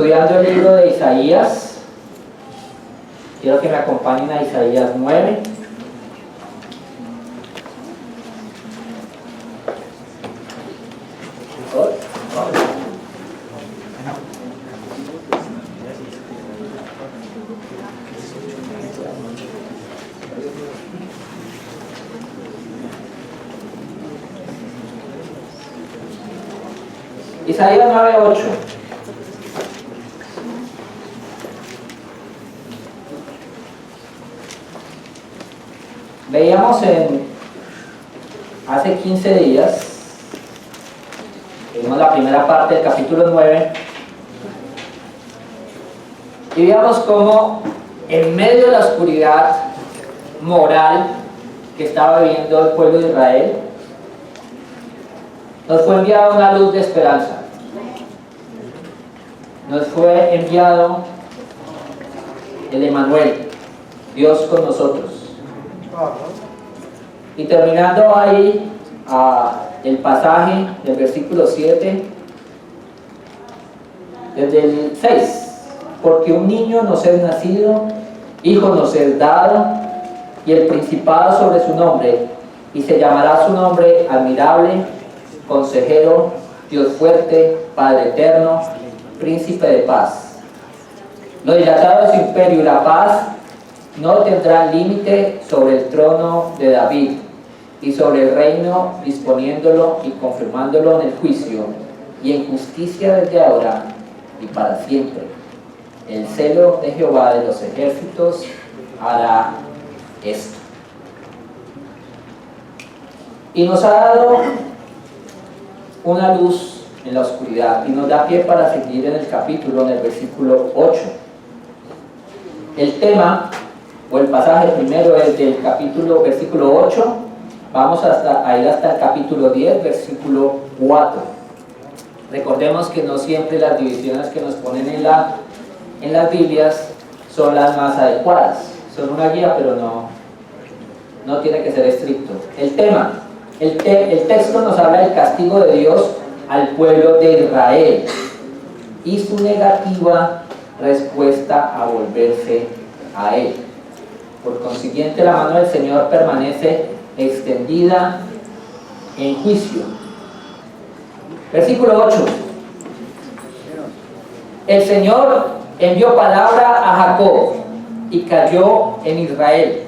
Estudiando el libro de Isaías, quiero que me acompañen a Isaías 9. Isaías 9:8. Veíamos hace 15 días, vimos la primera parte del capítulo 9 y veíamos cómo en medio de la oscuridad moral que estaba viviendo el pueblo de Israel, nos fue enviada una luz de esperanza. Nos fue enviado el Emmanuel, Dios con nosotros. Y terminando ahí el pasaje del versículo 7, desde el 6, porque un niño nos es nacido, hijo nos es dado, y el principado sobre su nombre, y se llamará su nombre admirable, consejero, Dios fuerte, Padre eterno, príncipe de paz. Lo dilatado de su imperio y la paz no tendrán límite sobre el trono de David y sobre el reino, disponiéndolo y confirmándolo en el juicio y en justicia desde ahora y para siempre. El celo de Jehová de los ejércitos hará esto. Y nos ha dado una luz en la oscuridad y nos da pie para seguir en el capítulo, en el versículo 8. El tema o el pasaje primero es del versículo 8, vamos a ir hasta el capítulo 10, versículo 4. Recordemos que no siempre las divisiones que nos ponen en las Biblias son las más adecuadas. Son una guía, pero no tiene que ser estricto. El tema, el texto nos habla del castigo de Dios al pueblo de Israel y su negativa respuesta a volverse a Él. Por consiguiente, la mano del Señor permanece extendida en juicio. Versículo 8. El Señor envió palabra a Jacob y cayó en Israel.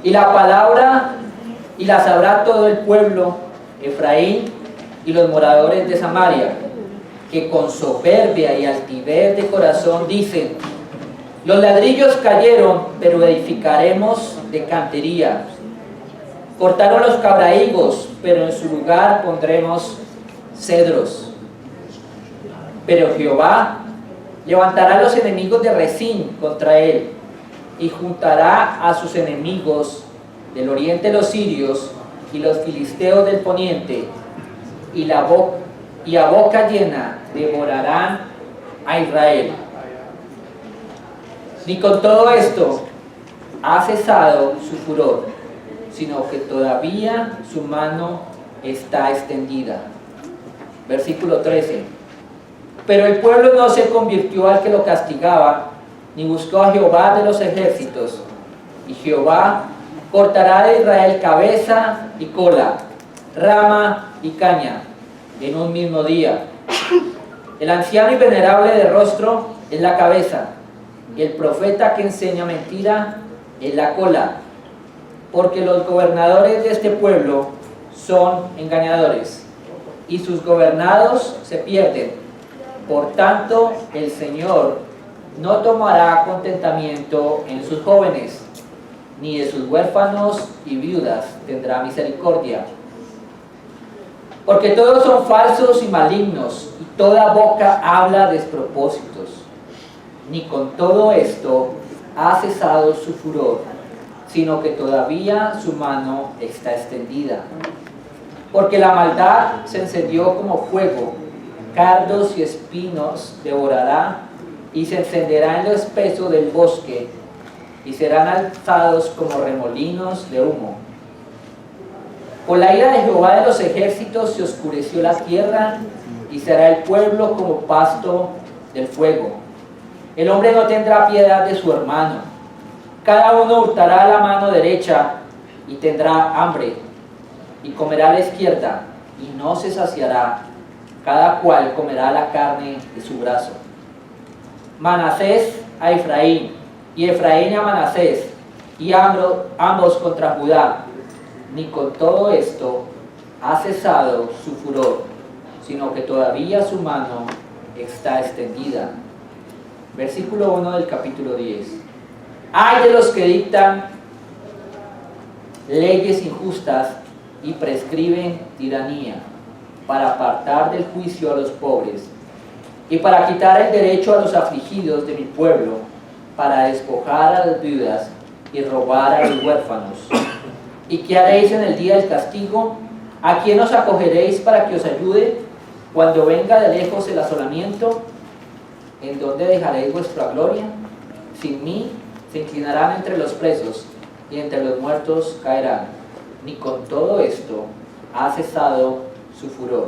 Y la palabra y la sabrá todo el pueblo, Efraín y los moradores de Samaria, que con soberbia y altivez de corazón dicen: los ladrillos cayeron, pero edificaremos de cantería. Cortaron los cabrahigos, pero en su lugar pondremos cedros. Pero Jehová levantará a los enemigos de Rezín contra él, y juntará a sus enemigos del oriente, los sirios y los filisteos del poniente, y a boca llena devorarán a Israel. Ni con todo esto ha cesado su furor, sino que todavía su mano está extendida. Versículo 13. Pero el pueblo no se convirtió al que lo castigaba, ni buscó a Jehová de los ejércitos. Y Jehová cortará de Israel cabeza y cola, rama y caña, en un mismo día. El anciano y venerable de rostro es la cabeza, y el profeta que enseña mentira es la cola, porque los gobernadores de este pueblo son engañadores, y sus gobernados se pierden. Por tanto, el Señor no tomará contentamiento en sus jóvenes, ni de sus huérfanos y viudas tendrá misericordia. Porque todos son falsos y malignos, y toda boca habla despropósitos. Ni con todo esto ha cesado su furor, sino que todavía su mano está extendida. Porque la maldad se encendió como fuego, cardos y espinos devorará, y se encenderá en lo espeso del bosque, y serán alzados como remolinos de humo. Por la ira de Jehová de los ejércitos se oscureció la tierra, y será el pueblo como pasto del fuego. El hombre no tendrá piedad de su hermano. Cada uno hurtará la mano derecha y tendrá hambre, y comerá a la izquierda, y no se saciará. Cada cual comerá la carne de su brazo. Manasés a Efraín, y Efraín a Manasés, y ambos contra Judá. Ni con todo esto ha cesado su furor, sino que todavía su mano está extendida. Versículo 1 del capítulo 10. Ay de los que dictan leyes injustas y prescriben tiranía, para apartar del juicio a los pobres, y para quitar el derecho a los afligidos de mi pueblo, para despojar a las viudas y robar a los huérfanos. ¿Y qué haréis en el día del castigo? ¿A quién os acogeréis para que os ayude? Cuando venga de lejos el asolamiento, ¿en dónde dejaréis vuestra gloria? Sin mí se inclinarán entre los presos, y entre los muertos caerán. Ni con todo esto ha cesado su furor,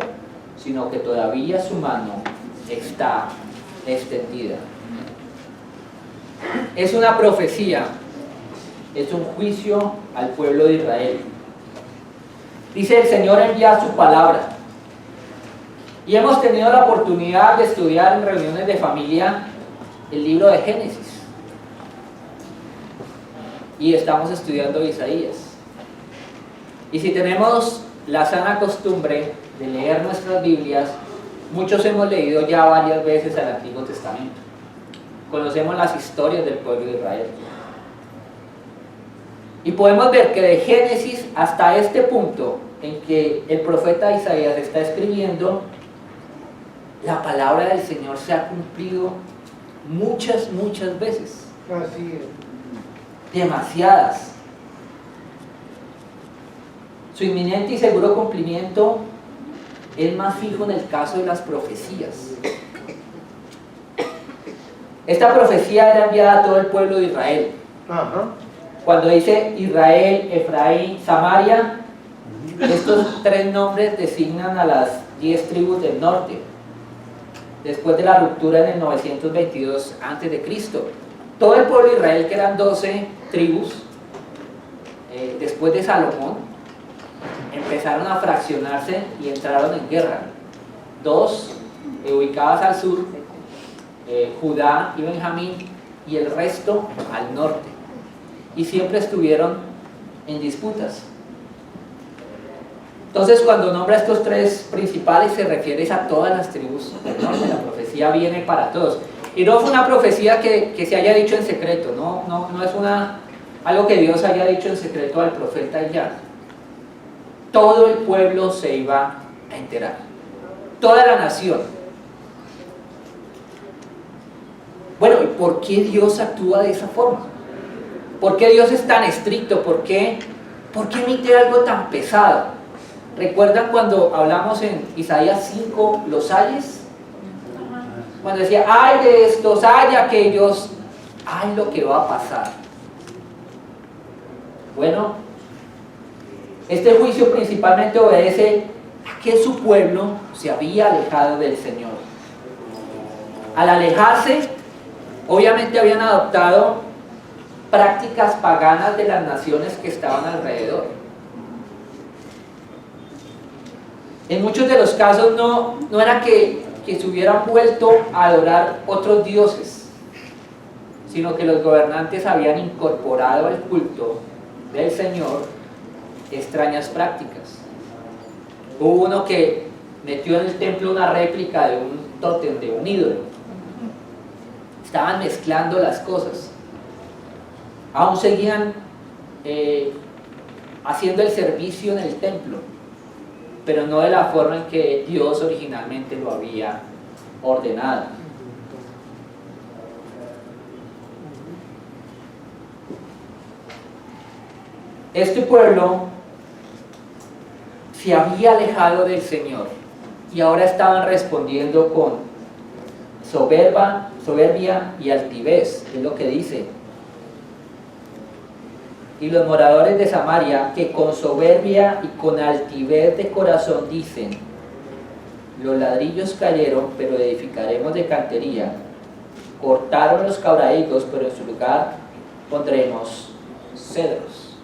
sino que todavía su mano está extendida. Es una profecía, es un juicio al pueblo de Israel. Dice: el Señor envía su palabra. Y hemos tenido la oportunidad de estudiar en reuniones de familia el libro de Génesis. Y estamos estudiando Isaías. Y si tenemos la sana costumbre de leer nuestras Biblias, muchos hemos leído ya varias veces el Antiguo Testamento. Conocemos las historias del pueblo de Israel. Y podemos ver que de Génesis hasta este punto en que el profeta Isaías está escribiendo, la palabra del Señor se ha cumplido muchas veces. Así es. Demasiadas. Su inminente y seguro cumplimiento es más fijo en el caso de las profecías. Esta profecía era enviada a todo el pueblo de Israel. Ajá. Cuando dice Israel, Efraín, Samaria, estos tres nombres designan a las 10 tribus del norte, después de la ruptura en el 922 a.C. Todo el pueblo de Israel, que eran 12 tribus, después de Salomón, empezaron a fraccionarse y entraron en guerra. Dos ubicadas al sur, Judá y Benjamín, y el resto al norte. Y siempre estuvieron en disputas. Entonces, cuando nombra estos tres principales, se refiere a todas las tribus del norte. La profecía viene para todos. Y no fue una profecía que se haya dicho en secreto, no es algo que Dios haya dicho en secreto al profeta y ya. Todo el pueblo se iba a enterar. Toda la nación. Bueno, ¿y por qué Dios actúa de esa forma? ¿Por qué Dios es tan estricto? ¿Por qué emite algo tan pesado? ¿Recuerdan cuando hablamos en Isaías 5, los ayes? Cuando decía, ay de estos, ay de aquellos, ay lo que va a pasar. Bueno, este juicio principalmente obedece a que su pueblo se había alejado del Señor. Al alejarse, obviamente habían adoptado prácticas paganas de las naciones que estaban alrededor. En muchos de los casos no era que se hubieran vuelto a adorar otros dioses, sino que los gobernantes habían incorporado al culto del Señor extrañas prácticas. Hubo uno que metió en el templo una réplica de un tótem, de un ídolo. Estaban mezclando las cosas. Aún seguían haciendo el servicio en el templo, pero no de la forma en que Dios originalmente lo había ordenado. Este pueblo se había alejado del Señor y ahora estaban respondiendo con soberbia y altivez, es lo que dice. Y los moradores de Samaria, que con soberbia y con altivez de corazón dicen, Los ladrillos cayeron, pero edificaremos de cantería. Cortaron los quebradigos, pero en su lugar pondremos cedros.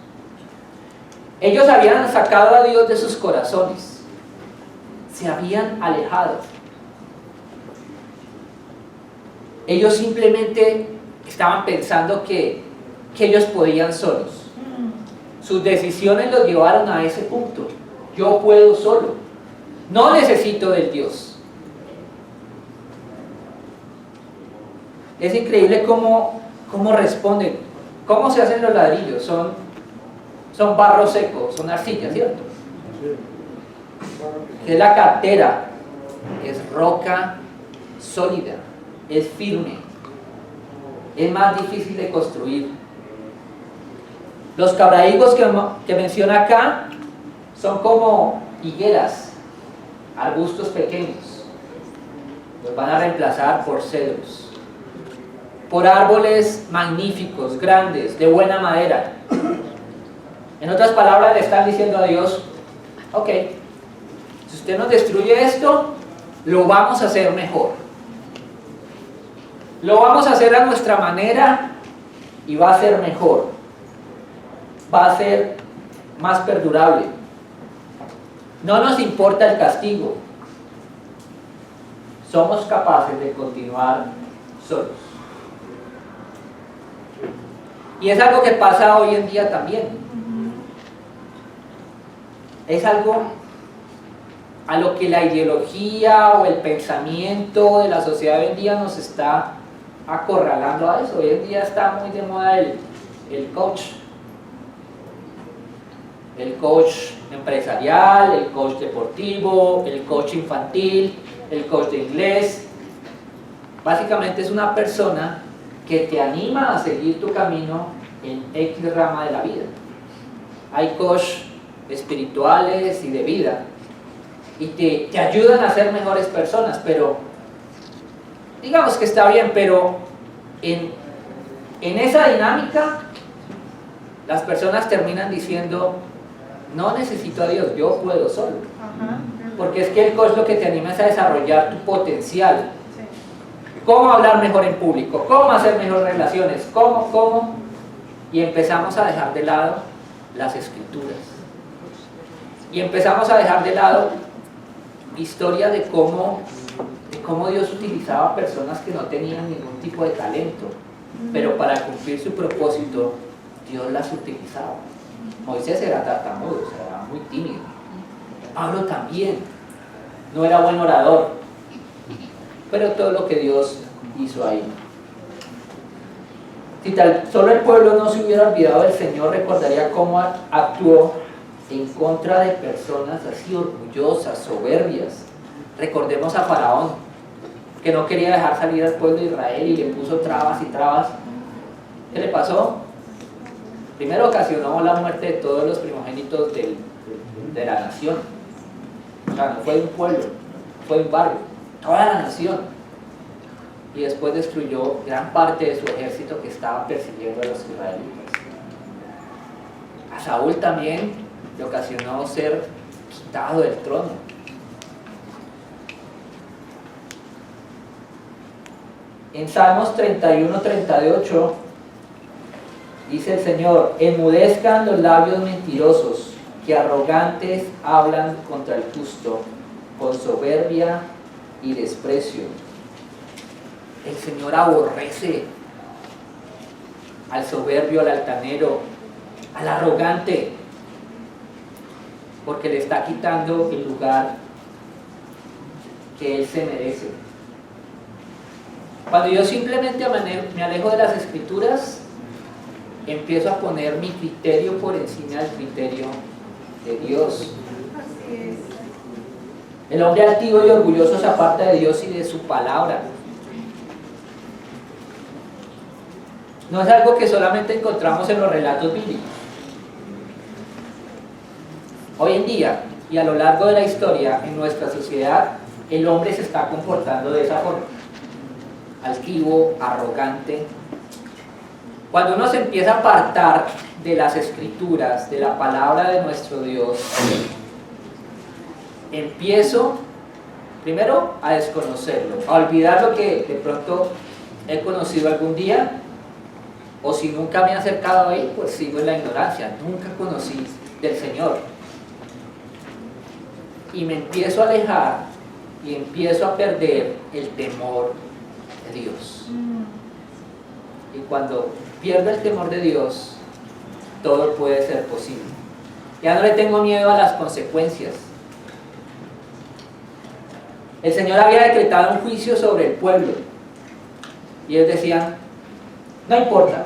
Ellos habían sacado a Dios de sus corazones. Se habían alejado. Ellos simplemente estaban pensando que ellos podían solos. Sus decisiones los llevaron a ese punto. Yo puedo solo. No necesito del Dios. Es increíble cómo responden. ¿Cómo se hacen los ladrillos? Son barro seco, son arcilla, ¿cierto? Es la cantera, es roca sólida, es firme, es más difícil de construir. Los quebradigos que menciona acá son como higueras, arbustos pequeños. Los van a reemplazar por cedros, por árboles magníficos, grandes, de buena madera. En otras palabras, le están diciendo a Dios: ok, si usted nos destruye esto, lo vamos a hacer mejor. Lo vamos a hacer a nuestra manera y va a ser mejor. Va a ser más perdurable. No nos importa el castigo. Somos capaces de continuar solos. Y es algo que pasa hoy en día también. Es algo a lo que la ideología o el pensamiento de la sociedad hoy en día nos está acorralando a eso. Hoy en día está muy de moda el coach. El coach empresarial, el coach deportivo, el coach infantil, el coach de inglés. Básicamente es una persona que te anima a seguir tu camino en X rama de la vida. Hay coach espirituales y de vida y te ayudan a ser mejores personas, pero digamos que está bien, pero en esa dinámica las personas terminan diciendo: no necesito a Dios, yo puedo solo. Porque es que el coach lo que te anima es a desarrollar tu potencial. Cómo hablar mejor en público, cómo hacer mejores relaciones, cómo. Y empezamos a dejar de lado las escrituras. Y empezamos a dejar de lado historia de cómo Dios utilizaba personas que no tenían ningún tipo de talento, pero para cumplir su propósito, Dios las utilizaba. Moisés era tartamudo, o sea, era muy tímido. Pablo también, no era buen orador, pero todo lo que Dios hizo ahí. Si solo el pueblo no se hubiera olvidado del Señor, recordaría cómo actuó en contra de personas así orgullosas, soberbias. Recordemos a Faraón, que no quería dejar salir al pueblo de Israel y le puso trabas y trabas. ¿Qué le pasó? Primero ocasionó la muerte de todos los primogénitos de la nación. O sea, no fue un pueblo, fue un barrio, toda la nación. Y después destruyó gran parte de su ejército que estaba persiguiendo a los israelitas. A Saúl también le ocasionó ser quitado del trono. En Salmos 31-38 dice el Señor: enmudezcan los labios mentirosos, que arrogantes hablan contra el justo, con soberbia y desprecio. El Señor aborrece al soberbio, al altanero, al arrogante, porque le está quitando el lugar que él se merece. Cuando yo simplemente me alejo de las Escrituras, empiezo a poner mi criterio por encima del criterio de Dios. El hombre altivo y orgulloso se aparta de Dios y de su palabra. No es algo que solamente encontramos en los relatos bíblicos. Hoy en día y a lo largo de la historia, en nuestra sociedad, el hombre se está comportando de esa forma: altivo, arrogante. Cuando uno se empieza a apartar de las Escrituras, de la palabra de nuestro Dios, empiezo Primero, a desconocerlo, a olvidar lo que de pronto he conocido algún día, o si nunca me he acercado a Él, pues sigo en la ignorancia, nunca conocí del Señor. Y me empiezo a alejar y empiezo a perder el temor de Dios. Y cuando pierdo el temor de Dios, todo puede ser posible. Ya no le tengo miedo a las consecuencias. El Señor había decretado un juicio sobre el pueblo y ellos decían, no importa.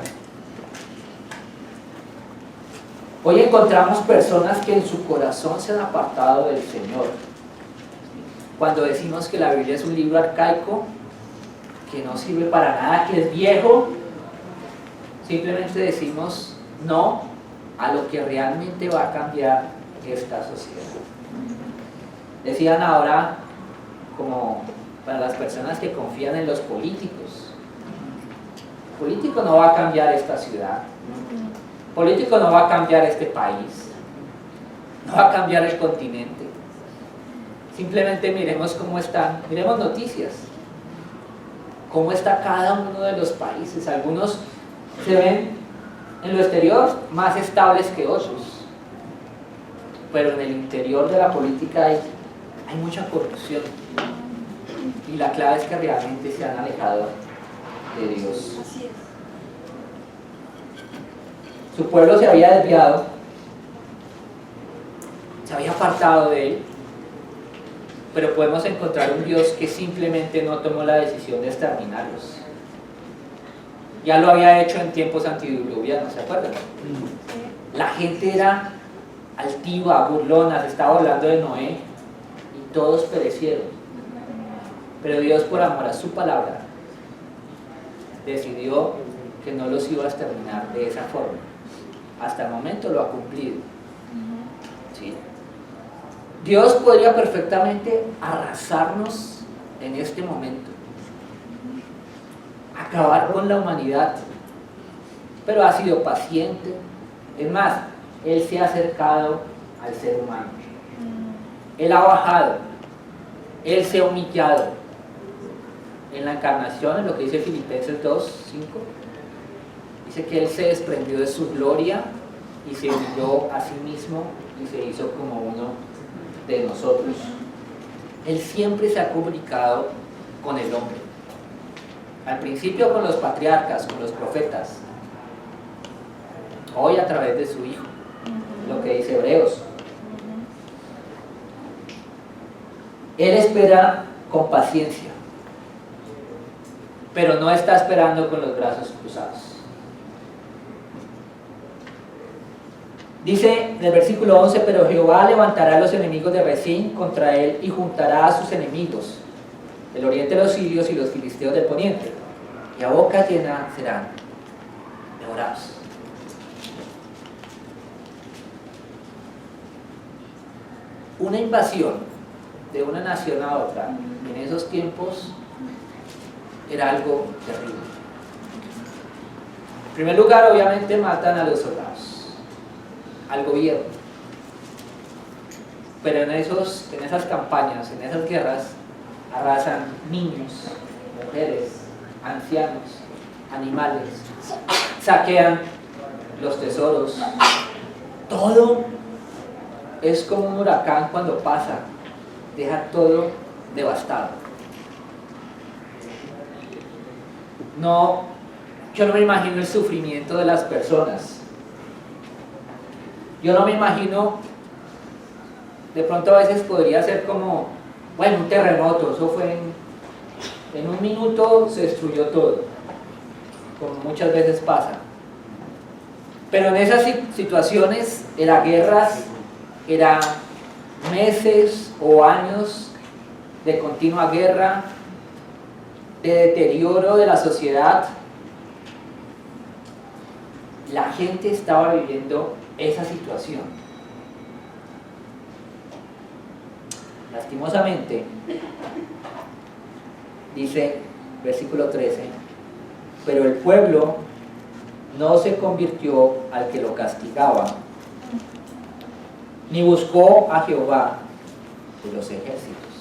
Hoy encontramos personas que en su corazón se han apartado del Señor. Cuando decimos que la Biblia es un libro arcaico, que no sirve para nada, que es viejo, simplemente decimos no a lo que realmente va a cambiar esta sociedad. Decían ahora, como para las personas que confían en los políticos, el político no va a cambiar esta ciudad, el político no va a cambiar este país, no va a cambiar el continente. Simplemente miremos cómo están, miremos noticias, cómo está cada uno de los países. Algunos se ven en lo exterior más estables que otros, pero en el interior de la política hay mucha corrupción, y la clave es que realmente se han alejado de Dios. Así es. Su pueblo se había desviado, se había apartado de Él, pero podemos encontrar un Dios que simplemente no tomó la decisión de exterminarlos. Ya lo había hecho en tiempos antediluvianos, ¿se acuerdan? La gente era altiva, burlona, se estaba hablando de Noé y todos perecieron. Pero Dios, por amor a su palabra, decidió que no los iba a exterminar de esa forma. Hasta el momento lo ha cumplido. ¿Sí? Dios podría perfectamente arrasarnos en este momento, acabar con la humanidad, pero ha sido paciente. Es más, Él se ha acercado al ser humano. Él ha bajado, Él se ha humillado. En la encarnación, en lo que dice Filipenses 2:5, dice que Él se desprendió de su gloria y se humilló a sí mismo y se hizo como uno de nosotros. Él siempre se ha comunicado con el hombre. Al principio con los patriarcas, con los profetas. Hoy a través de su Hijo, lo que dice Hebreos. Él espera con paciencia, pero no está esperando con los brazos cruzados. Dice en el versículo 11, pero Jehová levantará a los enemigos de Rezín contra él y juntará a sus enemigos, del oriente los sirios y los filisteos del poniente, y a boca llena serán devorados. Una invasión de una nación a otra en esos tiempos era algo terrible. En primer lugar, obviamente matan a los soldados, al gobierno, pero en esas campañas, en esas guerras, arrasan niños, mujeres, ancianos, animales, saquean los tesoros. Todo es como un huracán cuando pasa, deja todo devastado. Yo no me imagino el sufrimiento de las personas. Yo no me imagino, de pronto a veces podría ser como, bueno, un terremoto, eso fue en un minuto se destruyó todo, como muchas veces pasa. Pero en esas situaciones, eran guerras, eran meses o años de continua guerra, de deterioro de la sociedad. La gente estaba viviendo esa situación. Lastimosamente, dice versículo 13, pero el pueblo no se convirtió al que lo castigaba, ni buscó a Jehová de los ejércitos.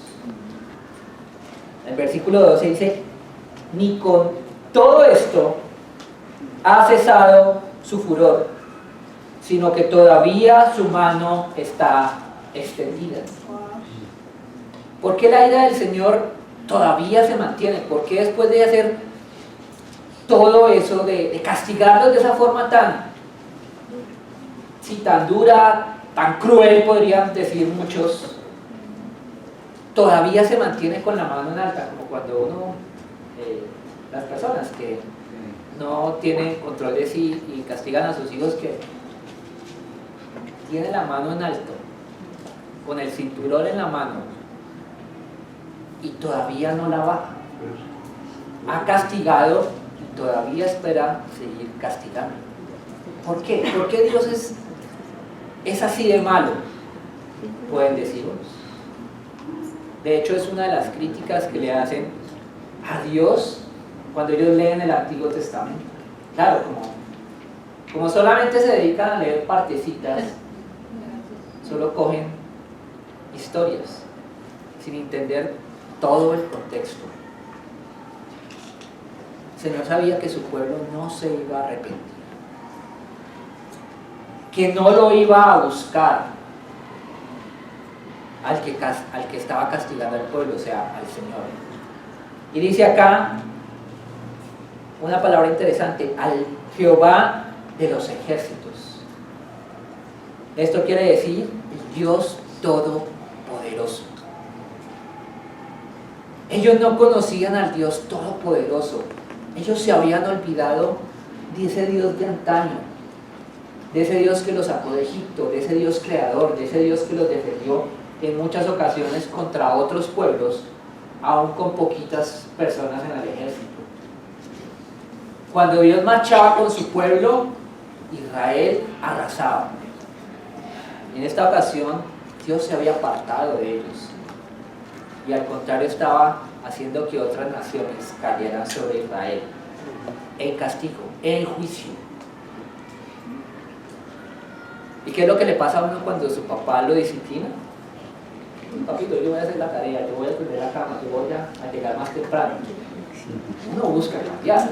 El versículo 12 dice, ni con todo esto ha cesado su furor, sino que todavía su mano está extendida. ¿Por qué la ira del Señor todavía se mantiene? ¿Por qué después de hacer todo eso, de castigarlos de esa forma tan dura, tan cruel, podrían decir muchos, todavía se mantiene con la mano en alta? Como cuando uno, las personas que no tienen control de sí y castigan a sus hijos, que tiene la mano en alto, con el cinturón en la mano, y todavía no la baja. Ha castigado y todavía espera seguir castigando. ¿Por qué? ¿Por qué Dios es así de malo? Pueden decirnos. De hecho, es una de las críticas que le hacen a Dios cuando ellos leen el Antiguo Testamento. Claro, como solamente se dedican a leer partecitas, solo cogen historias sin entender todo el contexto. El Señor sabía que su pueblo no se iba a arrepentir, que no lo iba a buscar al que estaba castigando al pueblo, o sea, al Señor. Y dice acá una palabra interesante, al Jehová de los ejércitos. Esto quiere decir el Dios Todopoderoso. Ellos no conocían al Dios Todopoderoso. Ellos se habían olvidado de ese Dios de antaño, de ese Dios que los sacó de Egipto, de ese Dios creador, de ese Dios que los defendió en muchas ocasiones contra otros pueblos, aún con poquitas personas en el ejército. Cuando Dios marchaba con su pueblo, Israel arrasaba. En esta ocasión, Dios se había apartado de ellos y al contrario estaba haciendo que otras naciones cayeran sobre Israel en castigo, en juicio. ¿Y qué es lo que le pasa a uno cuando su papá lo disciplina? Papito, yo voy a hacer la tarea, yo voy a prender la cama, yo voy a llegar más temprano. Uno busca cambiar.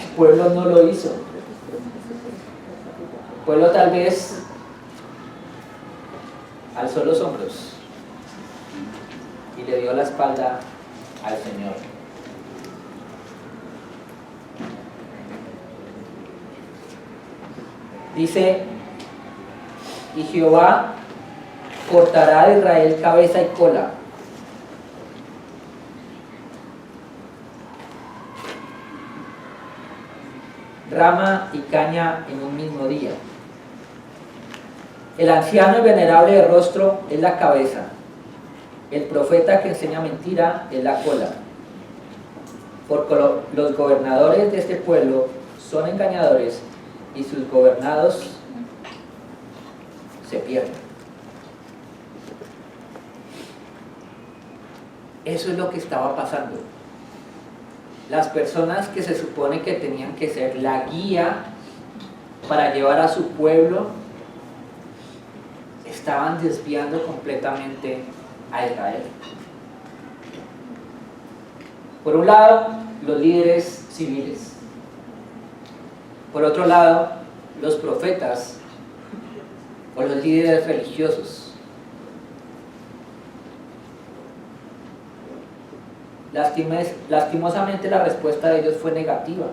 El pueblo no lo hizo. El pueblo tal vez alzó los hombros y le dio la espalda al Señor. Dice, y Jehová cortará de Israel cabeza y cola. Rama y caña en un mismo día. El anciano y venerable de rostro es la cabeza. El profeta que enseña mentira es la cola. Porque los gobernadores de este pueblo son engañadores y sus gobernados se pierden. Eso es lo que estaba pasando. Las personas que se supone que tenían que ser la guía para llevar a su pueblo estaban desviando completamente a Israel. Por un lado, los líderes civiles. Por otro lado, los profetas o los líderes religiosos. Lastimosamente la respuesta de ellos fue negativa.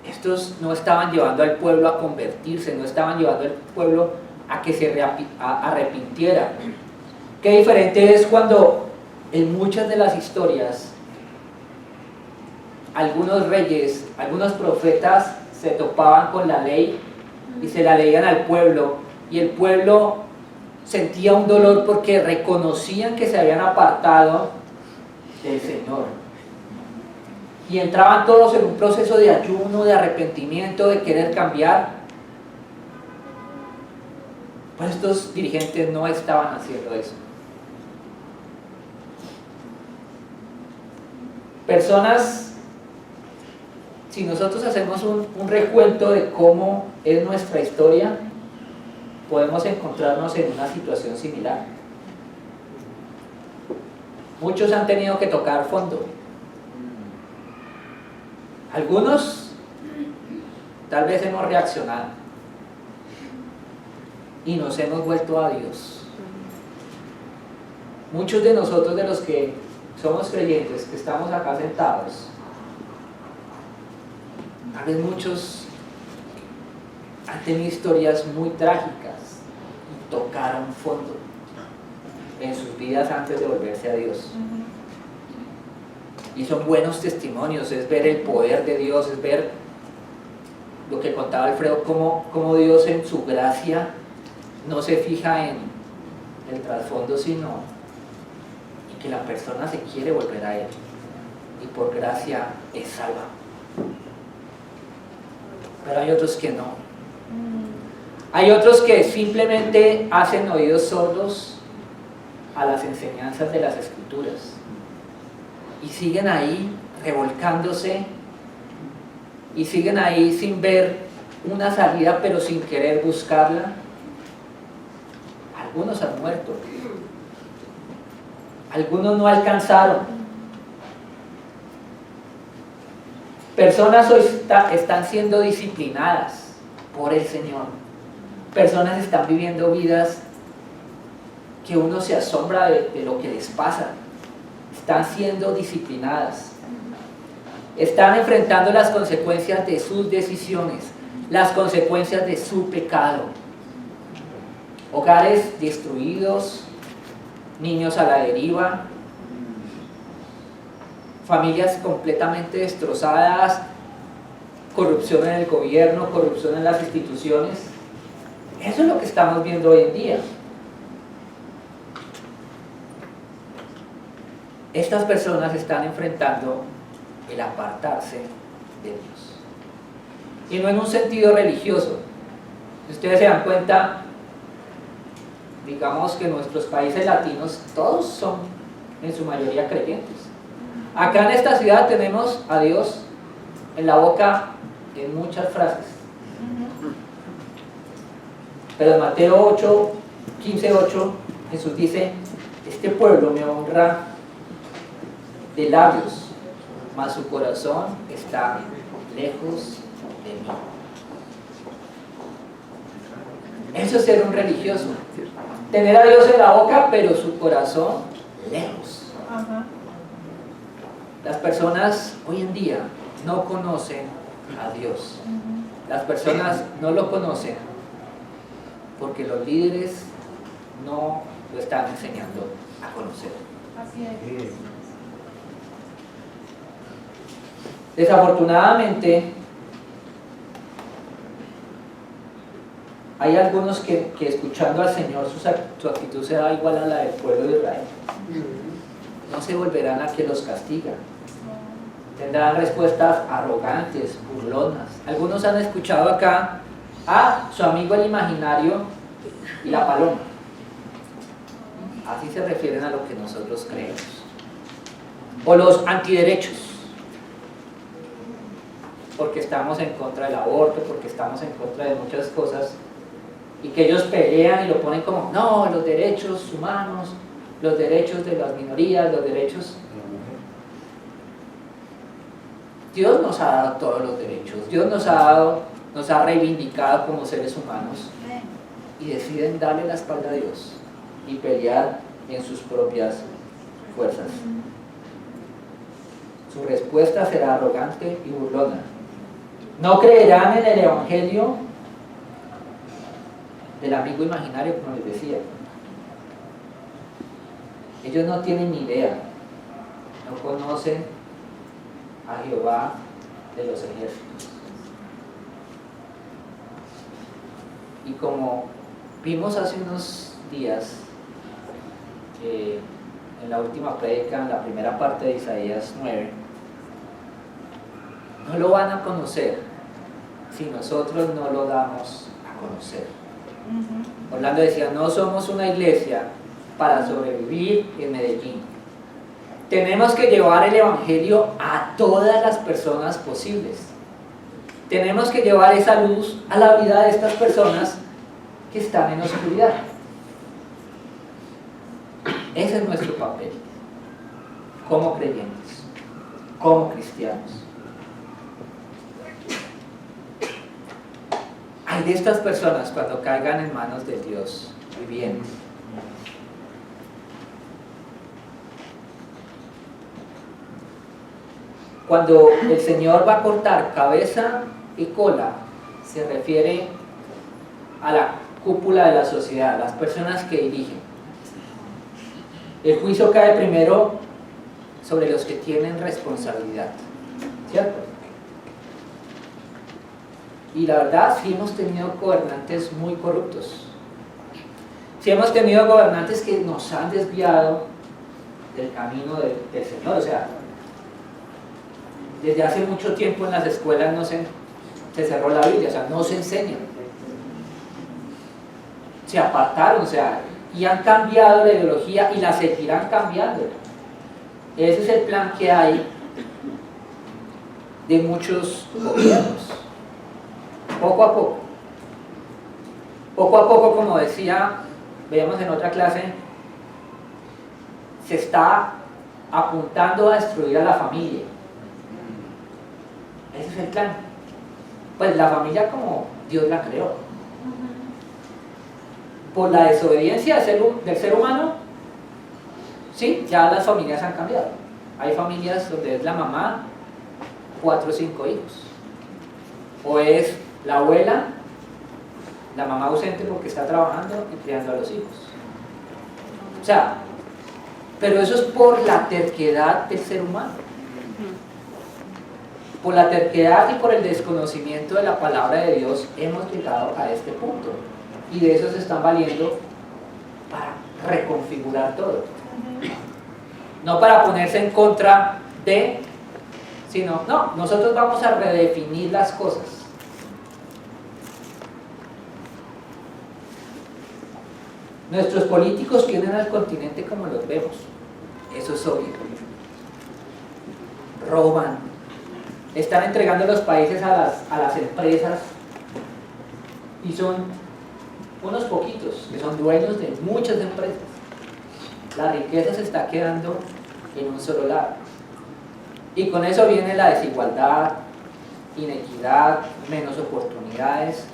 Estos no estaban llevando al pueblo a convertirse, no estaban llevando al pueblo a que se arrepintiera. Qué diferente es cuando en muchas de las historias algunos reyes, algunos profetas se topaban con la ley y se la leían al pueblo, y el pueblo sentía un dolor porque reconocían que se habían apartado del Señor y entraban todos en un proceso de ayuno, de arrepentimiento, de querer cambiar. Pues estos dirigentes no estaban haciendo eso. Personas, si nosotros hacemos un recuento de cómo es nuestra historia, podemos encontrarnos en una situación similar. Muchos han tenido que tocar fondo. Algunos tal vez hemos reaccionado y nos hemos vuelto a Dios. Muchos de nosotros, de los que somos creyentes, que estamos acá sentados, tal vez muchos han tenido historias muy trágicas y tocaron fondo en sus vidas antes de volverse a Dios. Y son buenos testimonios, es ver el poder de Dios, es ver lo que contaba Alfredo, cómo Dios en su gracia no se fija en el trasfondo, sino en que la persona se quiere volver a Él y por gracia es salva. Pero hay otros que no. Hay otros que simplemente hacen oídos sordos a las enseñanzas de las Escrituras y siguen ahí revolcándose y siguen ahí sin ver una salida, pero sin querer buscarla. Algunos han muerto, algunos no alcanzaron. Personas hoy están siendo disciplinadas por el Señor. Personas están viviendo vidas que uno se asombra de lo que les pasa. Están siendo disciplinadas. Están enfrentando las consecuencias de sus decisiones, las consecuencias de su pecado. Hogares destruidos, niños a la deriva, familias completamente destrozadas, corrupción en el gobierno, corrupción en las instituciones. Eso es lo que estamos viendo hoy en día. Estas personas están enfrentando el apartarse de Dios. Y no en un sentido religioso. Si ustedes se dan cuenta, digamos que nuestros países latinos, todos son en su mayoría creyentes. Acá en esta ciudad tenemos a Dios en la boca en muchas frases. Pero en Mateo 15:8, Jesús dice: este pueblo me honra de labios, mas su corazón está lejos de mí. Eso es ser un religioso. Tener a Dios en la boca, pero su corazón lejos. Las personas hoy en día no conocen a Dios. Las personas no lo conocen porque los líderes no lo están enseñando a conocer. Así es. Desafortunadamente, hay algunos que escuchando al Señor su actitud será igual a la del pueblo de Israel. No se volverán a que los castiga. Tendrán respuestas arrogantes, burlonas. Algunos han escuchado acá a su amigo el imaginario y la paloma. Así se refieren a lo que nosotros creemos. O los antiderechos, porque estamos en contra del aborto, porque estamos en contra de muchas cosas, y que ellos pelean y lo ponen como, no, los derechos humanos, los derechos de las minorías, los derechos... Dios nos ha dado todos los derechos, Dios nos ha reivindicado como seres humanos, y deciden darle la espalda a Dios y pelear en sus propias fuerzas. Su respuesta será arrogante y burlona. No creerán en el evangelio del amigo imaginario, como les decía. Ellos no tienen ni idea, no conocen a Jehová de los ejércitos. Y como vimos hace unos días en la última prédica, en la primera parte de Isaías 9, no lo van a conocer si nosotros no lo damos a conocer. Orlando decía, no somos una iglesia para sobrevivir en Medellín. Tenemos que llevar el evangelio a todas las personas posibles. Tenemos que llevar esa luz a la vida de estas personas que están en oscuridad. Ese es nuestro papel. como creyentes, como cristianos. Hay de estas personas cuando caigan en manos de Dios viviente. Cuando el Señor va a cortar cabeza y cola, se refiere a la cúpula de la sociedad, las personas que dirigen. El juicio cae primero sobre los que tienen responsabilidad, ¿cierto? Y la verdad, sí hemos tenido gobernantes muy corruptos. Sí hemos tenido gobernantes que nos han desviado del camino del Señor. O sea, desde hace mucho tiempo en las escuelas no se cerró la Biblia, o sea, no se enseña. Se apartaron, o sea, y han cambiado la ideología y la seguirán cambiando. Ese es el plan que hay de muchos gobiernos. Poco a poco. Poco a poco, como decía, veíamos en otra clase, se está apuntando a destruir a la familia. Ese es el plan. Pues la familia como Dios la creó. Por la desobediencia del ser humano, sí, ya las familias han cambiado. Hay familias donde es la mamá, 4 o 5 hijos. O es la abuela, la mamá ausente porque está trabajando y criando a los hijos. O sea, pero eso es por la terquedad del ser humano. Por la terquedad y por el desconocimiento de la palabra de Dios hemos llegado a este punto. Y de eso se están valiendo para reconfigurar todo. No para ponerse en contra de, sino, no, nosotros vamos a redefinir las cosas. Nuestros políticos tienen al continente como los vemos. Eso es obvio. Roban. Están entregando los países a las empresas y son unos poquitos que son dueños de muchas empresas. La riqueza se está quedando en un solo lado. Y con eso viene la desigualdad, inequidad, menos oportunidades.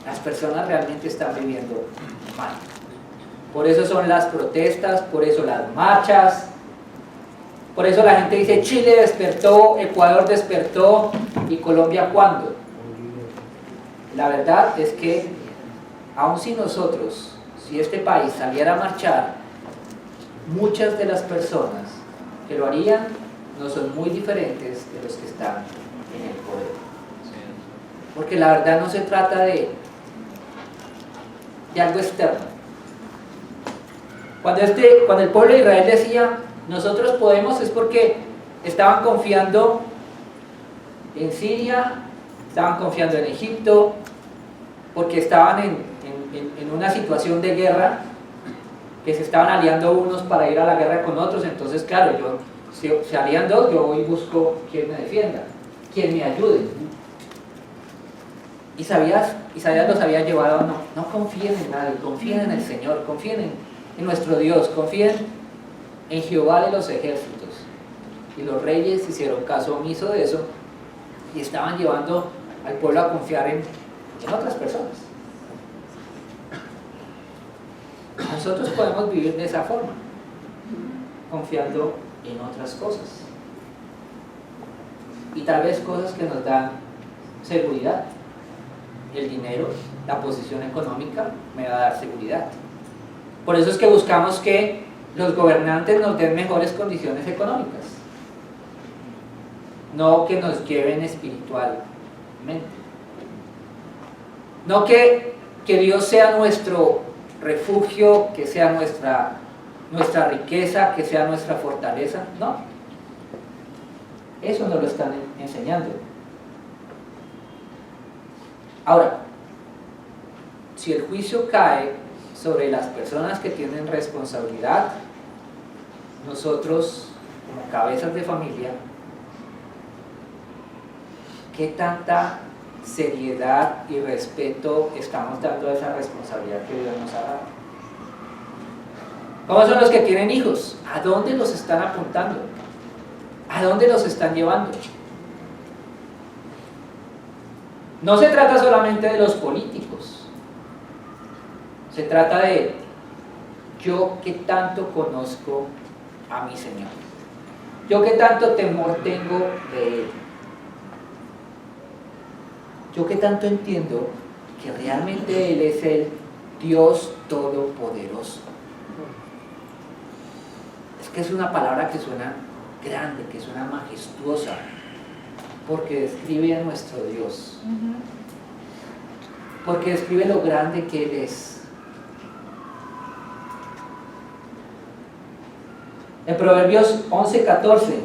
Las personas realmente están viviendo mal. Por eso son las protestas, por eso las marchas, por eso la gente dice Chile despertó, Ecuador despertó y Colombia ¿cuándo? La verdad es que aun si nosotros, si este país saliera a marchar, muchas de las personas que lo harían no son muy diferentes de los que están en el poder. Porque la verdad no se trata de algo externo. Cuando el pueblo de Israel decía nosotros podemos, es porque estaban confiando en Siria, estaban confiando en Egipto, porque estaban en una situación de guerra, que se estaban aliando unos para ir a la guerra con otros. Entonces claro, si se alían dos, yo voy y busco quien me defienda, quien me ayude. Isaías los había llevado, no confíen en nadie, confíen en el Señor, confíen en nuestro Dios, confíen en Jehová de los ejércitos. Y los reyes hicieron caso omiso de eso y estaban llevando al pueblo a confiar en otras personas. Nosotros podemos vivir de esa forma, confiando en otras cosas. Y tal vez cosas que nos dan seguridad. El dinero, la posición económica me va a dar seguridad. Por eso es que buscamos que los gobernantes nos den mejores condiciones económicas, no que nos lleven espiritualmente. No que Dios sea nuestro refugio, que sea nuestra riqueza, que sea nuestra fortaleza. No, eso nos lo están enseñando. Ahora, si el juicio cae sobre las personas que tienen responsabilidad, nosotros, como cabezas de familia, ¿qué tanta seriedad y respeto estamos dando a esa responsabilidad que Dios nos ha dado? ¿Cómo son los que tienen hijos? ¿A dónde los están apuntando? ¿A dónde los están llevando? No se trata solamente de los políticos. Se trata de yo que tanto conozco a mi Señor. Yo que tanto temor tengo de Él. Yo que tanto entiendo que realmente Él es el Dios Todopoderoso. Es que es una palabra que suena grande, que suena majestuosa, porque describe a nuestro Dios. Porque describe lo grande que Él es. En Proverbios 11:14,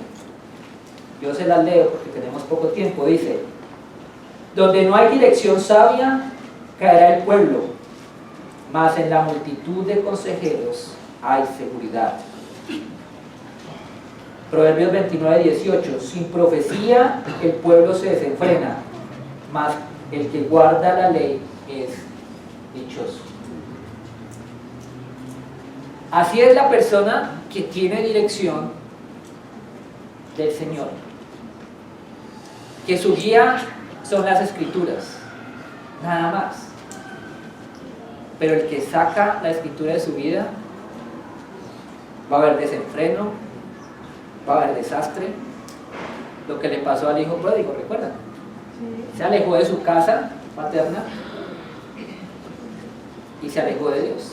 yo se las leo porque tenemos poco tiempo, dice: donde no hay dirección sabia, caerá el pueblo, mas en la multitud de consejeros hay seguridad. Proverbios 29:18, sin profecía el pueblo se desenfrena, mas el que guarda la ley es dichoso. Así es la persona que tiene dirección del Señor, que su guía son las Escrituras, nada más. Pero el que saca la Escritura de su vida, va a haber desenfreno, va a haber desastre. Lo que le pasó al hijo pródigo, ¿recuerdan? Sí. Se alejó de su casa paterna y se alejó de Dios.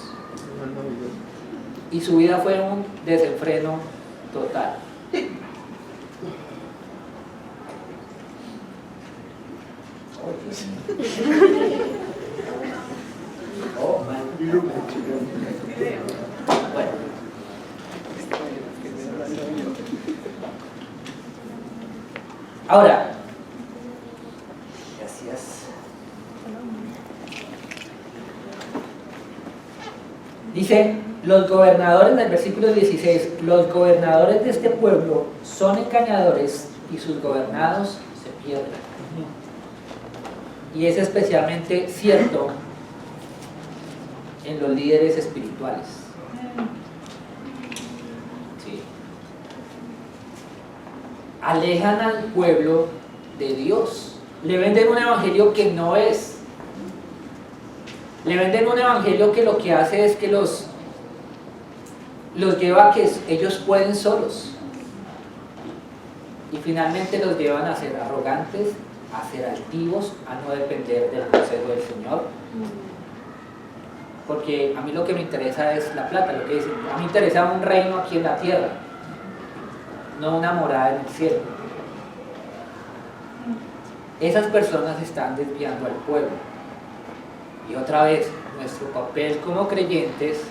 Y su vida fue un desenfreno total. Oh, man. Bueno. Ahora, gracias. Dice, los gobernadores, en el versículo 16, los gobernadores de este pueblo son engañadores y sus gobernados se pierden. Y es especialmente cierto en los líderes espirituales. Sí. Alejan al pueblo de Dios. Le venden un evangelio que no es. Le venden un evangelio que lo que hace es que los lleva a que ellos pueden solos. Y finalmente los llevan a ser arrogantes, a ser altivos, a no depender del consejo del Señor. Porque a mí lo que me interesa es la plata, lo que dicen. A mí me interesa un reino aquí en la tierra, no una morada en el cielo. Esas personas están desviando al pueblo. Y otra vez, nuestro papel como creyentes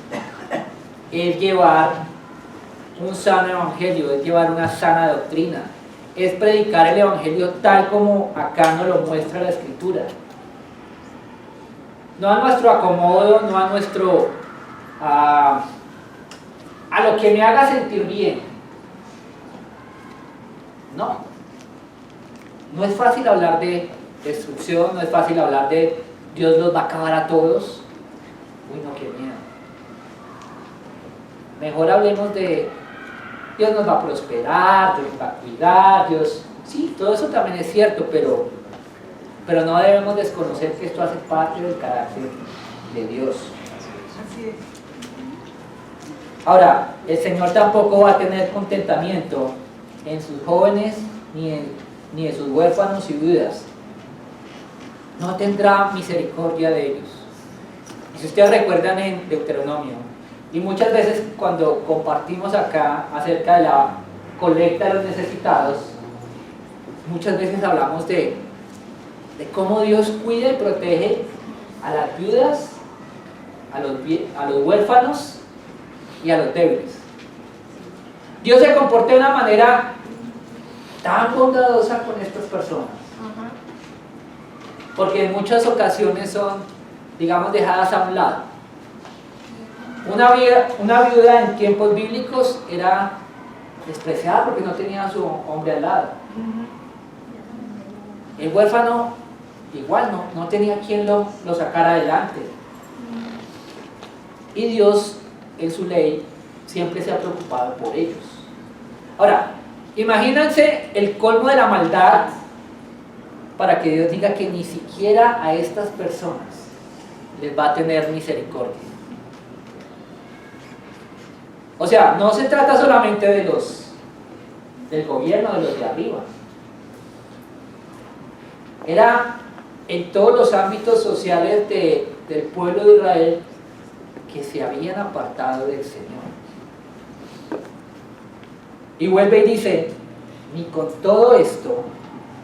es llevar un sano evangelio, es llevar una sana doctrina, es predicar el evangelio tal como acá nos lo muestra la Escritura. No a nuestro acomodo, no a nuestro a lo que me haga sentir bien. No es fácil hablar de destrucción, no es fácil hablar de Dios los va a acabar a todos. Uy, no, qué miedo. Mejor hablemos de Dios nos va a prosperar, Dios nos va a cuidar, Dios... Sí, todo eso también es cierto, pero no debemos desconocer que esto hace parte del carácter de Dios. Así es. Ahora, el Señor tampoco va a tener contentamiento en sus jóvenes ni en sus huérfanos y viudas. No tendrá misericordia de ellos. Y si ustedes recuerdan en Deuteronomio, y muchas veces cuando compartimos acá acerca de la colecta de los necesitados, muchas veces hablamos de cómo Dios cuida y protege a las viudas, a los huérfanos y a los débiles. Dios se comporta de una manera tan bondadosa con estas personas, porque en muchas ocasiones son, digamos, dejadas a un lado. Una viuda en tiempos bíblicos era despreciada porque no tenía a su hombre al lado. El huérfano igual no tenía quien lo sacara adelante. Y Dios, en su ley, siempre se ha preocupado por ellos. Ahora, imagínense el colmo de la maldad para que Dios diga que ni siquiera a estas personas les va a tener misericordia. O sea, no se trata solamente del gobierno, de los de arriba. Era en todos los ámbitos sociales del pueblo de Israel que se habían apartado del Señor. Y vuelve y dice, ni con todo esto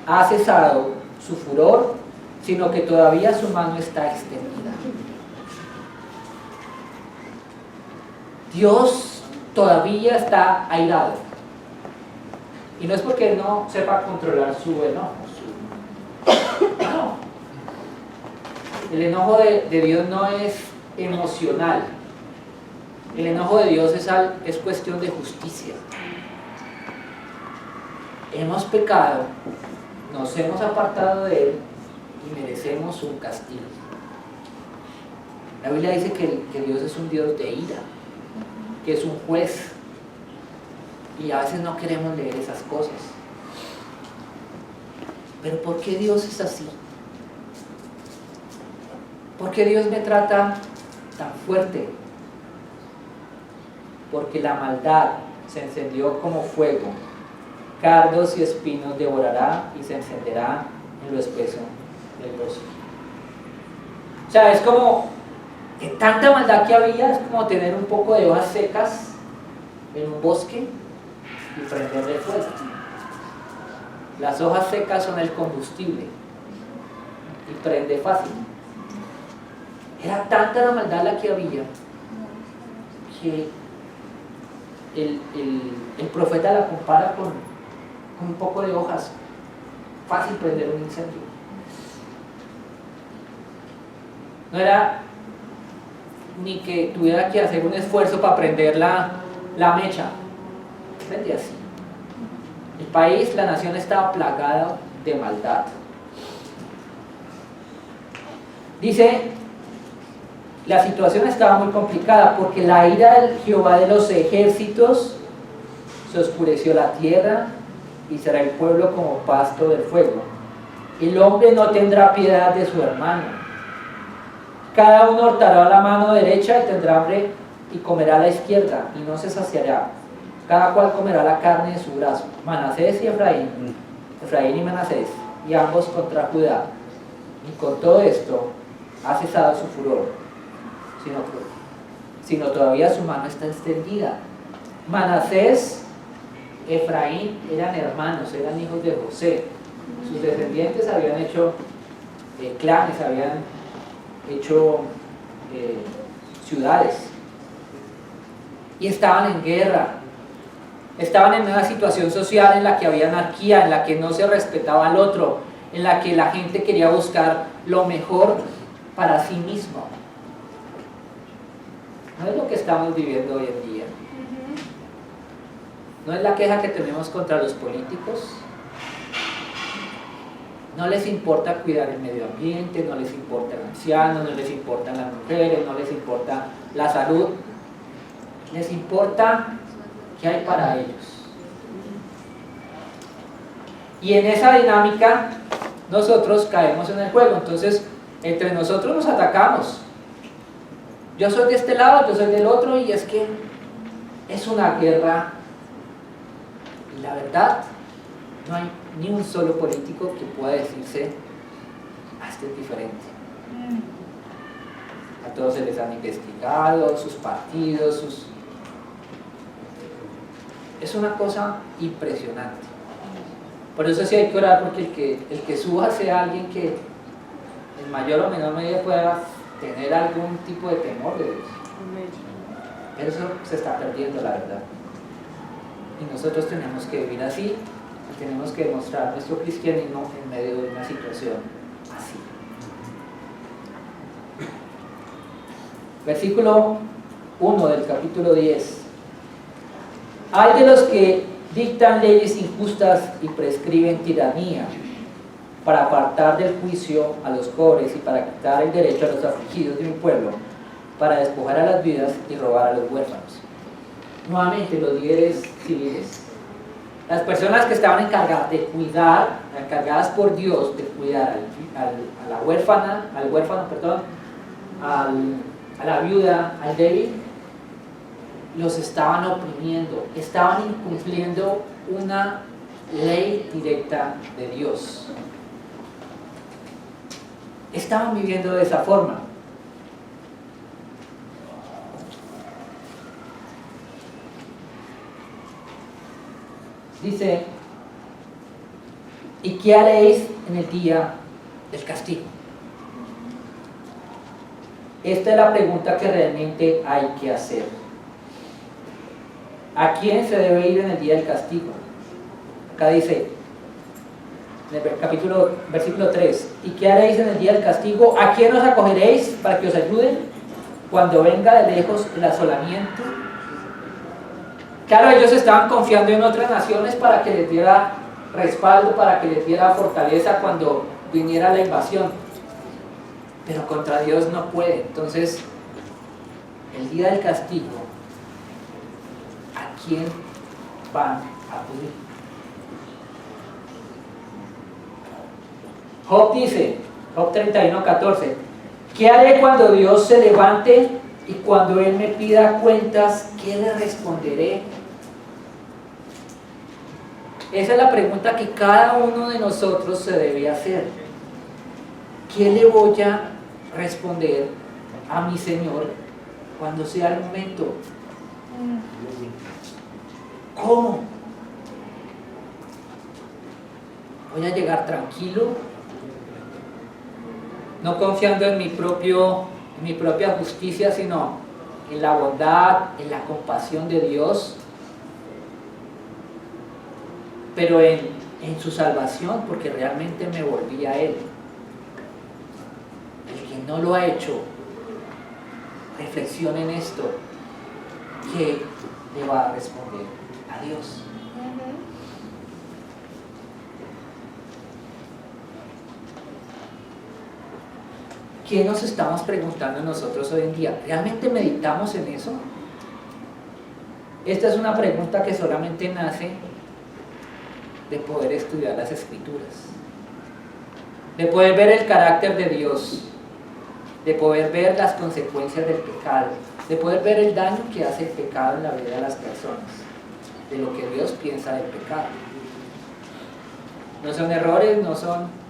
ha cesado su furor, sino que todavía su mano está extendida. Dios todavía está airado. Y no es porque Él no sepa controlar su enojo. No. El enojo de Dios no es emocional. El enojo de Dios es cuestión de justicia. Hemos pecado, nos hemos apartado de Él y merecemos un castigo. La Biblia dice que Dios es un Dios de ira, que es un juez, y a veces no queremos leer esas cosas. Pero ¿por qué Dios es así? ¿Por qué Dios me trata tan fuerte? Porque la maldad se encendió como fuego, cardos y espinos devorará y se encenderá en lo espeso del bosque. O sea, es como que tanta maldad que había, es como tener un poco de hojas secas en un bosque y prenderle fuego. Las hojas secas son el combustible y prende fácil. Era tanta la maldad la que había que el profeta la compara con un poco de hojas, fácil prender un incendio. No era ni que tuviera que hacer un esfuerzo para prender la mecha, prende así. El país, la nación estaba plagada de maldad. Dice, la situación estaba muy complicada porque la ira del Jehová de los ejércitos se oscureció la tierra y será el pueblo como pasto del fuego. El hombre no tendrá piedad de su hermano. Cada uno hurtará la mano derecha y tendrá hambre y comerá a la izquierda y no se saciará. Cada cual comerá la carne de su brazo. Manasés y Efraín y Manasés, y ambos contra Judá. Y con todo esto ha cesado su furor, sino todavía su mano está extendida. Manasés, Efraín eran hermanos, eran hijos de José. Sus descendientes habían hecho clanes, habían hecho ciudades y estaban en guerra, estaban en una situación social en la que había anarquía, en la que no se respetaba al otro, en la que la gente quería buscar lo mejor para sí mismo. No es lo que estamos viviendo hoy en día. No es la queja que tenemos contra los políticos. No les importa cuidar el medio ambiente, no les importa el anciano, no les importan las mujeres, no les importa la salud. Les importa qué hay para ellos. Y en esa dinámica nosotros caemos en el juego. Entonces, entre nosotros nos atacamos. Yo soy de este lado, yo soy del otro, y es que es una guerra. Y la verdad, no hay ni un solo político que pueda decirse, este es diferente. A todos se les han investigado, sus partidos, Es una cosa impresionante. Por eso sí hay que orar, porque el que suba sea alguien que en mayor o menor medida pueda tener algún tipo de temor de Dios. Pero eso se está perdiendo, la verdad. Y nosotros tenemos que vivir así, y tenemos que demostrar nuestro cristianismo en medio de una situación así. Versículo 1 del capítulo 10. Hay de los que dictan leyes injustas y prescriben tiranía, para apartar del juicio a los pobres y para quitar el derecho a los afligidos de mi pueblo, para despojar a las viudas y robar a los huérfanos. nuevamente los líderes civiles, las personas que estaban encargadas de cuidar, encargadas por Dios de cuidar a la huérfana, al huérfano, perdón, a la viuda, al débil, los estaban oprimiendo, estaban incumpliendo una ley directa de Dios. Estaban viviendo de esa forma. Dice, ¿y qué haréis en el día del castigo? Esta es la pregunta que realmente hay que hacer. ¿A quién se debe ir en el día del castigo? Acá dice, en el versículo 3, ¿y qué haréis en el día del castigo? ¿A quién os acogeréis para que os ayude cuando venga de lejos el asolamiento? Claro, ellos estaban confiando en otras naciones para que les diera respaldo, para que les diera fortaleza cuando viniera la invasión. Pero contra Dios no puede. Entonces, el día del castigo, ¿a quién van a acudir? Job dice, Job 31:14, ¿qué haré cuando Dios se levante y cuando Él me pida cuentas? ¿Qué le responderé? Esa es la pregunta que cada uno de nosotros se debe hacer. ¿Qué le voy a responder a mi Señor cuando sea el momento? ¿Cómo? ¿Voy a llegar tranquilo? No confiando en mi propia justicia, sino en la bondad, en la compasión de Dios, pero en su salvación, porque realmente me volví a Él. El que no lo ha hecho, reflexione en esto. ¿Qué le va a responder a Dios? ¿Qué nos estamos preguntando nosotros hoy en día? ¿Realmente meditamos en eso? Esta es una pregunta que solamente nace de poder estudiar las Escrituras, de poder ver el carácter de Dios, de poder ver las consecuencias del pecado, de poder ver el daño que hace el pecado en la vida de las personas, de lo que Dios piensa del pecado. No son errores, no son...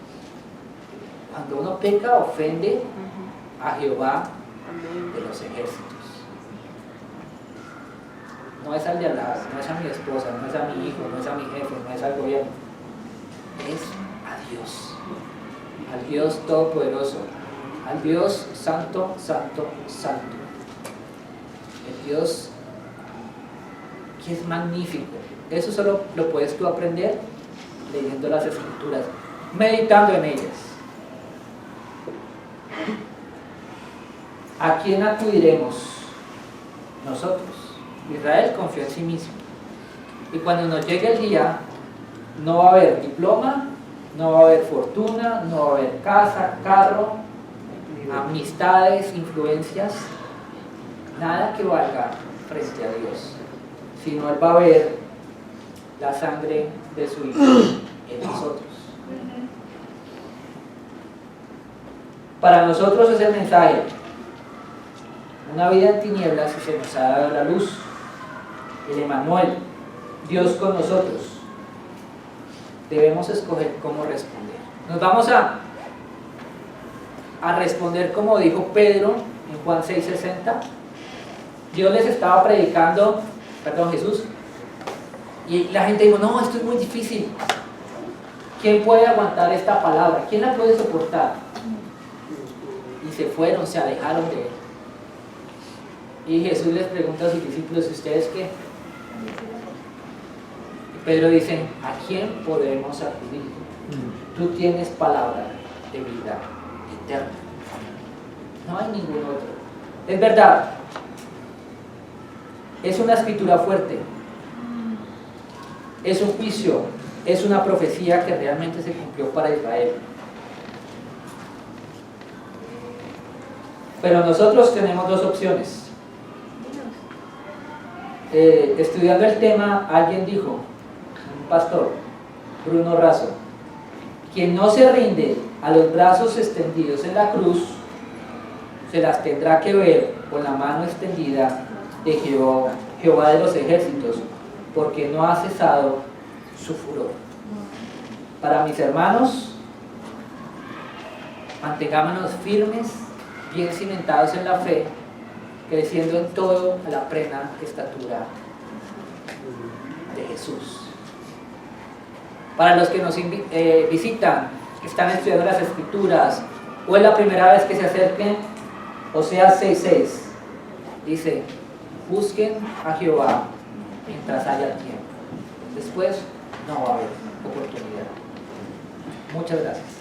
Cuando uno peca, ofende a Jehová de los ejércitos. No es al de al lado, no es a mi esposa, no es a mi hijo, no es a mi jefe, no es al gobierno. Es a Dios, al Dios Todopoderoso, al Dios Santo, Santo, Santo. El Dios que es magnífico. Eso solo lo puedes tú aprender leyendo las Escrituras, meditando en ellas. ¿A quién acudiremos nosotros? Israel confió en sí mismo. Y cuando nos llegue el día, no va a haber diploma, no va a haber fortuna, no va a haber casa, carro, amistades, influencias, nada que valga frente a Dios, sino Él va a ver la sangre de su Hijo en nosotros. Para nosotros es el mensaje: una vida en tinieblas y se nos ha dado la luz. El Emmanuel, Dios con nosotros. Debemos escoger cómo responder. Nos vamos a responder como dijo Pedro en Juan 6:60. Dios les estaba predicando, Jesús, y la gente dijo: no, esto es muy difícil. ¿Quién puede aguantar esta palabra? ¿Quién la puede soportar? Y se fueron, se alejaron de Él. Y Jesús les pregunta a sus discípulos: ¿y ustedes qué? Y Pedro dice: ¿a quién podemos acudir? Tú tienes palabra de vida eterna. No hay ningún otro. Es verdad, es una escritura fuerte, es un juicio, es una profecía que realmente se cumplió para Israel. Pero nosotros tenemos dos opciones. estudiando el tema, alguien dijo, un pastor, Bruno Razo, quien no se rinde a los brazos extendidos en la cruz, se las tendrá que ver con la mano extendida de Jehová de los ejércitos, porque no ha cesado su furor. Para mis hermanos, mantengámonos firmes, bien cimentados en la fe, creciendo en todo a la plena estatura de Jesús. Para los que nos visitan, que están estudiando las Escrituras, o es la primera vez que se acerquen, Oseas 6:6 dice: busquen a Jehová mientras haya tiempo, después no va a haber oportunidad. Muchas gracias.